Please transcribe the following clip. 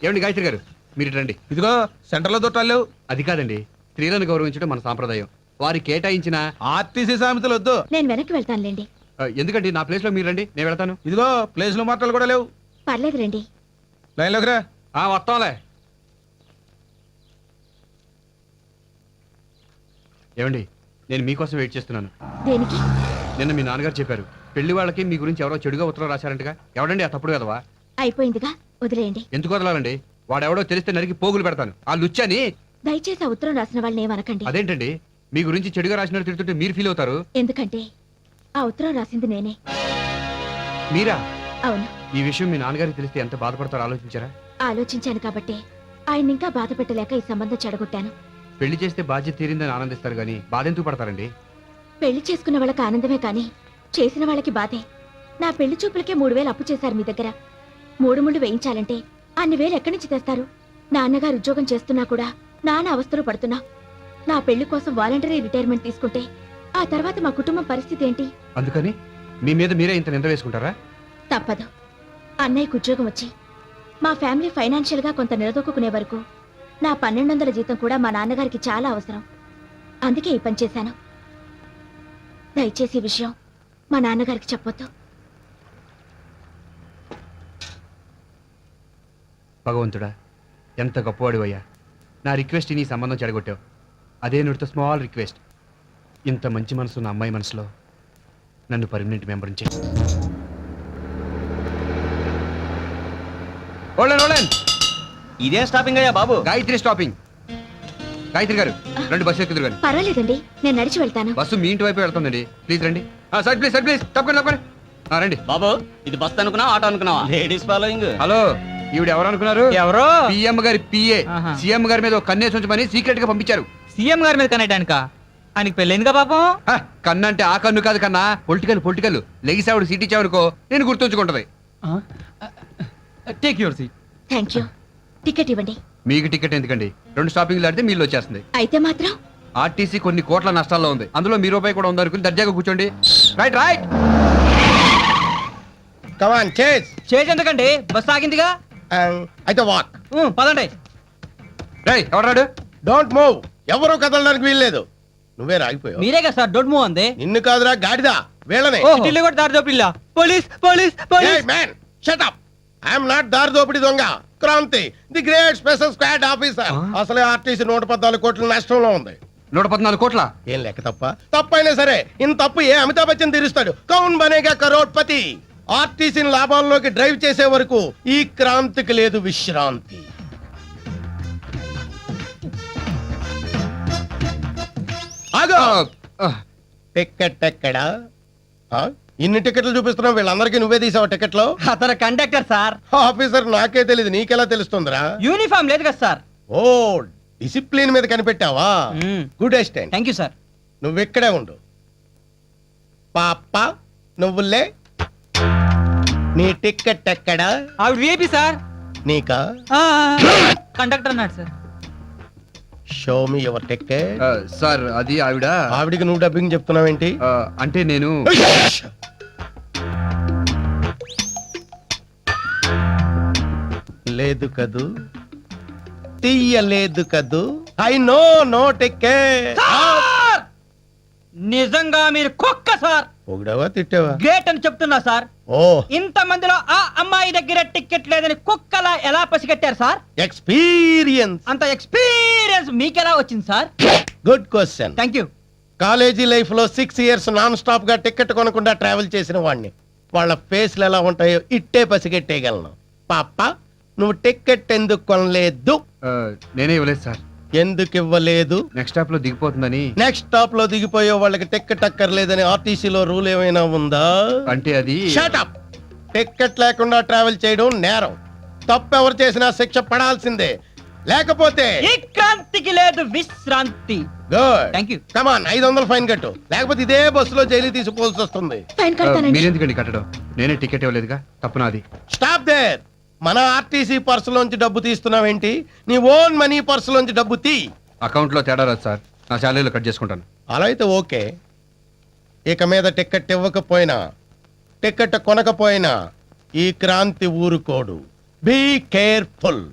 ఏమండి గాయత్రి గారు మీరు రండి. ఇదిగో సెంటర్లో దొట్టాలు. అది కాదండి, స్త్రీలను గౌరవించడం మన సాంప్రదాయం. వారి కేటాయించిన ఆర్టీసీ సామెతలు వద్దు. నేను వెనక్కి వెళ్తానులేండి. ఎందుకండి నా ప్లేస్ లో మీరు రండి, నేను వెళ్తాను. ఇదిగో ప్లేస్ లో మాటలు కూడా లేవు. పర్లేదు రండి. లైన్లోకి రా. వస్తాంలే. ఏమండి, నేను మీకోసం వెయిట్ చేస్తున్నాను. దేనికి? నిన్న మీ నాన్నగారు చెప్పారు, పెళ్లి వాళ్ళకి మీ గురించి ఎవరో చెడుగా ఉత్తరం రాశారంటగా. ఎవడండి ఆ తప్పుడు కదవా? అయిపోయిందిగా, వదిలేయండి. ఎందుకు వదలాలండి? వాడెవడో తెలిస్తే నరికి పోగులు పెడతాను. ఆ లుచ్చని. దయచేసి ఆ ఉత్తరం రాసిన వాళ్ళని ఏమనకండి. అదేంటండి, మీ గురించి చెడుగా రాసినట్టు తిడుతుంటే మీరు ఫీల్ అవుతారు. ఎందుకంటే ఆ ఉత్తరం రాసింది నేనే. మీరా? అవును. ఈ విషయం మీ నాన్నగారికి తెలిస్తే ఎంత బాధపడతారో ఆలోచించారా? ఆలోచించాను కాబట్టి ఆయన ఇంకా బాధ పెట్టలేక ఈ సంబంధం చెడగొట్టాను. పెళ్లి చేస్తే బాధ్యత తీరిందని ఆనందిస్తారు గానీ బాధ ఎందుకు పడతారండి? పెళ్లి చేసుకున్న వాళ్ళకి ఆనందమే కానీ చేసిన వాళ్ళకి బాధే. నా పెళ్లి చూపులకే 3000 అప్పు చేశారు మీ దగ్గర. 3 ముళ్ళు వేయించాలంటే అన్ని వేలు ఎక్కడి నుంచి తెస్తారు? నాన్నగారు ఉద్యోగం చేస్తున్నా కూడా నాన్న అవస్థలు పడుతున్నా. నా పెళ్లి కోసం వాలంటరీ రిటైర్మెంట్ తీసుకుంటే ఆ తర్వాత మా కుటుంబం పరిస్థితి ఏంటి? అందుకని మీ మీద మీరే ఇంత నింద వేసుకుంటారా? తప్పదు. అన్నయ్యకు ఉద్యోగం వచ్చి మా ఫ్యామిలీ ఫైనాన్షియల్ గా కొంత నిలదొక్కునే వరకు నా 1200 జీతం కూడా మా నాన్నగారికి చాలా అవసరం. అందుకే ఈ పని చేశాను. దయచేసి ఈ విషయం మా నాన్నగారికి చెప్పొద్దు. భగవంతుడా, ఎంత గొప్పవాడివయ్యా. నా రిక్వెస్ట్ నీ సంబంధం చెడగొట్టావు. అదే నుడితో స్మాల్ రిక్వెస్ట్, ఇంత మంచి మనసు ఉన్న అమ్మాయి మనసులో నన్ను పర్మనెంట్ మెంబర్ చేయి. ఇదే స్టాపింగ్ అయ్యా బాబు? గాయత్రి స్టాపింగ్. గాయత్రి గారు రండి, బస్సు ఎక్కుదురు గాని. పర్వాలేదండి, నేను నడిచి వెళ్తాను. బస్సు మీ ఇంటి వైపు వెళ్తుందండి. ప్లీజ్ రండి. Side please, side please. తప్పకుండా రండి. బాబు ఇది బస్ అనుకున్నావా ఆటో అనుకున్నావా? Ladies following. హలో, ఈవిడ ఎవరు అనుకున్నారు? ఎవరో పిఎం గారి పిఏ. సీఎం గారి మీద కన్నేసి ఉంచమని సీక్రెట్ గా పంపించారు. సీఎం గారి మీద కనేటానిక? ఆయనకి పెళ్ళైందిగా పాపం. కన్ను అంటే ఆ కన్ను కాదు కన్నా, పొలిటికల్ లెగిసావుడు సీట్ ఇచ్చావనుకో నేను గుర్తుంచుకుంటది. Take your seat. Thank you. Ticket ఇవ్వండి. మీకు టికెట్ ఎందుకండి? 2 స్టాపింగ్లు ఆడితే మీళ్ళు వచ్చేస్తుంది. అయితే మాత్రం ఆర్టీసీ కొన్ని కోట్ల నష్టాల్లో ఉంది. అందులో మీ రూపాయి కూడా ఉందనుకుని దర్జాగా కూర్చోండి. Right right. Come on chase. Chase ఎందుకండి? బస్ ఆగిందిగా. అయితే వాక్. పదండి. రై ఎవరాడు? Don't move. ఎవరు కదలడానికి వీల్లేదు. నువ్వే రాగిపోయావు. మీరే కదా సార్ డోంట్ మూవ్ అంది. నిన్ను కాదురా గాడిదా, వీళ్ళనే. ఢిల్లీ కూడా దారి దోపిల్లా. Police police police. Man shut up. I'm not దారి దోపిడి దొంగ. Kranti, the great special squad officer. అసలే ఆర్టీసీ 114 కోట్ల నష్టంలో ఉంది. 114 కోట్ల? ఏం లెక్క తప్పైనా సరే ఇంత తప్పు ఏ అమితాబ్ బచ్చన్ తీరుస్తాడు? కౌన్ బనేగా కరోడ్పతి. ఆర్టీసీని లాభాల్లోకి డ్రైవ్ చేసే వరకు ఈ క్రాంతికి లేదు విశ్రాంతి. టికెట్ ఎక్కడా? ఇన్ని టికెట్లు చూపిస్తున్నావు, వీళ్ళందరికీ నువ్వే తీసావు టికెట్లు? అతను కండక్టర్ సార్. ఆఫీసర్ నాకే తెలియదు, నీకెలా తెలుస్తుందిరా? యూనిఫామ్ లేదు కదా సార్. ఓ, డిసిప్లిన్ మీద కనిపెట్టావా? Good assistant. Thank you sir. నువ్వు ఇక్కడే ఉండు. పాప నువ్వులే. నీ టికెట్ ఎక్కడా? ఆవిడ విఐపి సార్. నీకా? కండక్టర్ అన్నాడు sir. Show me your ticket. Sir అది ఆవిడ. ఆవిడికి నువ్వు డబ్బింగ్ చెప్తున్నావేంటి? అంటే నేను లేదు కదూ, తీయలేదు కదూ. I know no ticket. నిజంగా మీరు కుక్క సార్. పొగిడావా తిట్టావా? గ్రేట్ అని చెప్తున్నా సార్. ఓ, ఇంత మందిలో ఆ అమ్మాయి దగ్గర టికెట్ లేదని కుక్కలా ఎలా పసిగట్టారు సార్? ఎక్స్పీరియన్స్. అంత ఎక్స్పీరియన్స్ మీకెలా వచ్చింది sir? Good question. Thank you. College life లో 6 years నాన్ స్టాప్ గా టికెట్ కొనకుండా ట్రావెల్ చేసిన వాడిని. వాళ్ళ ఫేస్లు ఎలా ఉంటాయో ఇట్టే పసిగట్టేయగలను. పాప నువ్వు టికెట్ ఎందుకు కొనలేదు? నేనే ఇవ్వలేదు సార్. ఎందుకు ఇవ్వలేదు? నెక్స్ట్ స్టాప్ లో దిగిపోతుందని. నెక్స్ట్ స్టాప్ లో దిగిపోయే వాళ్ళకి టికెట్ అక్కర్లేదని ఆర్టీసీలో రూల్ ఏమైనా ఉందా? అంటే అది. Shut up. టికెట్ లేకుండా ట్రావెల్ చేయడం నేరం. తప్పు ఎవరు చేసినా శిక్ష పడాల్సిందే. లేకపోతే ఈ క్రాంతికి లేదు విశ్రాంతి. Good. Thank you. Come on 500 fine కట్టు, లేకపోతే ఇదే బస్సులో జైలు తీసుకోవాల్సి వస్తుంది. ఫైన్ కడతానండి. మీరెందుకండి కట్టడం? నేనే టికెట్ ఇవ్వలేదుగా, తప్పు నాది. Stop there. మన ఆర్టీసీ పర్సులోంచి డబ్బు తీస్తున్నావేంటి? నీ ఓన్ మనీ పర్సులోంచి డబ్బు తీ. అకౌంట్ లో తేడా రాదు సార్, నా శాలరీలో కట్ చేసుకుంటాను. అలా అయితే ఓకే. ఇక మీద టికెట్ ఇవ్వకపోయినా టికెట్ కొనకపోయినా ఈ క్రాంతి ఊరుకోడు. Be careful.